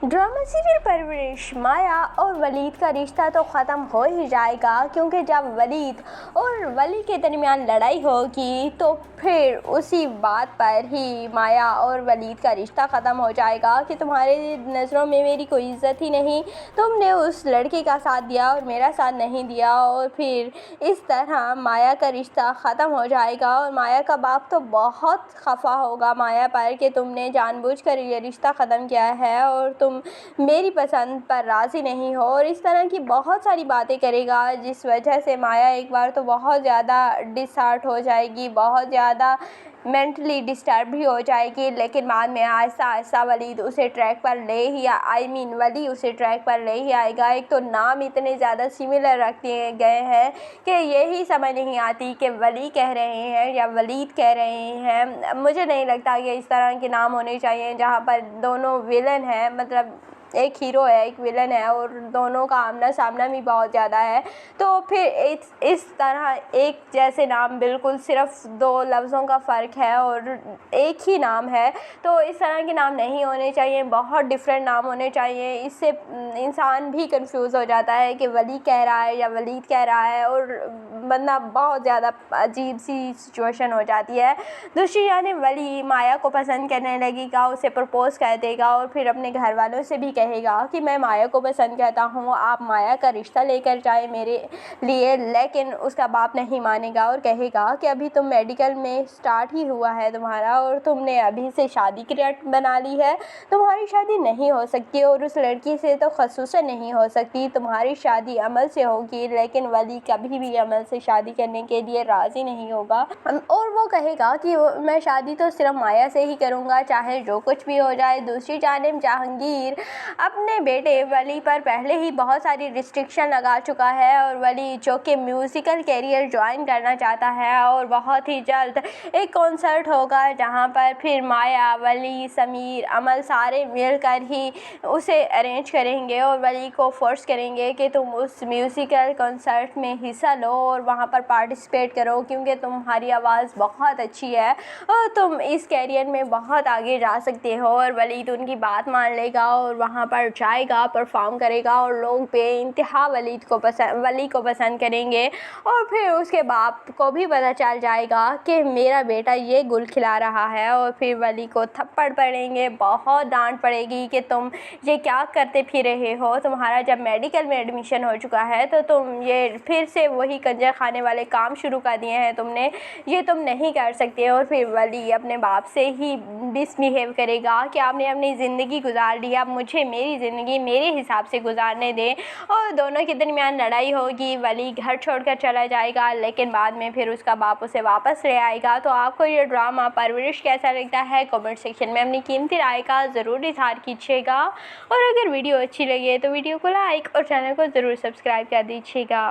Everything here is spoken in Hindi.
ड्रामा सीरियल परवरिश माया और वलीद का रिश्ता तो ख़त्म हो ही जाएगा, क्योंकि जब वलीद और वली के दरमियान लड़ाई होगी तो फिर उसी बात पर ही माया और वलीद का रिश्ता ख़त्म हो जाएगा कि तुम्हारे नज़रों में मेरी कोई इज़्ज़त ही नहीं, तुमने उस लड़के का साथ दिया और मेरा साथ नहीं दिया। और फिर इस तरह माया का रिश्ता ख़त्म हो जाएगा और माया का बाप तो बहुत खफा होगा माया पर कि तुमने जानबूझकर ये रिश्ता ख़त्म किया है और तुम मेरी पसंद पर राज़ी नहीं हो, और इस तरह की बहुत सारी बातें करेगा, जिस वजह से माया एक बार तो बहुत ज़्यादा डिसहार्ट हो जाएगी, बहुत ज़्यादा मेंटली डिस्टर्ब भी हो जाएगी। लेकिन बाद में आहिस्ता आहिस्ता वलीद उसे ट्रैक पर ले ही वली उसे ट्रैक पर ले ही आएगा। एक तो नाम इतने ज़्यादा सिमिलर रख दिए गए हैं कि यही समझ नहीं आती कि वली कह रहे हैं या वलीद कह रहे हैं। मुझे नहीं लगता कि इस तरह के नाम होने चाहिए जहाँ पर दोनों विलन हैं, मतलब एक हीरो है एक विलन है और दोनों का आमना सामना भी बहुत ज़्यादा है। तो फिर इस तरह एक जैसे नाम, बिल्कुल सिर्फ दो लफ्ज़ों का फ़र्क है और एक ही नाम है, तो इस तरह के नाम नहीं होने चाहिए, बहुत डिफरेंट नाम होने चाहिए। इससे इंसान भी कंफ्यूज हो जाता है कि वली कह रहा है या वलीद कह रहा है, और बंदा बहुत ज़्यादा अजीब सी सिचुएशन हो जाती है। दूसरी जानिब वली माया को पसंद करने लगेगा, उसे प्रपोज़ कर देगा और फिर अपने घर वालों से भी कहेगा कि मैं माया को पसंद करता हूँ, आप माया का रिश्ता लेकर जाए मेरे लिए। लेकिन उसका बाप नहीं मानेगा और कहेगा कि अभी तुम मेडिकल में स्टार्ट ही हुआ है तुम्हारा और तुमने अभी से शादी की रट बना ली है, तुम्हारी शादी नहीं हो सकती और उस लड़की से तो ख़ुसूसन नहीं हो सकती, तुम्हारी शादी अमल से होगी। लेकिन वली कभी भी अमल से शादी करने के लिए राज़ी नहीं होगा और वो कहेगा कि मैं शादी तो सिर्फ माया से ही करूँगा, चाहे जो कुछ भी हो जाए। दूसरी जानिब जहांगीर अपने बेटे वली पर पहले ही बहुत सारी रिस्ट्रिक्शन लगा चुका है और वली जो कि म्यूज़िकल कैरियर ज्वाइन करना चाहता है, और बहुत ही जल्द एक कॉन्सर्ट होगा जहां पर फिर माया वली समीर अमल सारे मिलकर ही उसे अरेंज करेंगे और वली को फोर्स करेंगे कि तुम उस म्यूज़िकल कॉन्सर्ट में हिस्सा लो और वहां पर पार्टिसिपेट करो, क्योंकि तुम्हारी आवाज़ बहुत अच्छी है और तुम इस कैरियर में बहुत आगे जा सकते हो। और वली तो उनकी बात मान लेगा और वहाँ पर जाएगा, परफॉर्म करेगा और लोग बेइंतहा वली को पसंद करेंगे। और फिर उसके बाप को भी पता चल जाएगा कि मेरा बेटा ये गुल खिला रहा है और फिर वली को थप्पड़ पड़ेंगे, बहुत डांट पड़ेगी कि तुम ये क्या करते फिर रहे हो, तुम्हारा जब मेडिकल में एडमिशन हो चुका है तो तुम ये फिर से वही कंजर खाने वाले काम शुरू कर दिए हैं तुमने, ये तुम नहीं कर सकते। और फिर वली अपने बाप से ही मिसबिहेव करेगा कि आपने अपनी ज़िंदगी गुजार ली, अब मुझे मेरी ज़िंदगी मेरे हिसाब से गुजारने दें। और दोनों के दरमियान लड़ाई होगी, वली घर छोड़कर चला जाएगा लेकिन बाद में फिर उसका बाप उसे वापस ले आएगा। तो आपको ये ड्रामा परवरिश कैसा लगता है, कमेंट सेक्शन में अपनी कीमती राय का ज़रूर इज़हार कीजिएगा। और अगर वीडियो अच्छी लगे तो वीडियो को लाइक और चैनल को ज़रूर सब्सक्राइब कर दीजिएगा।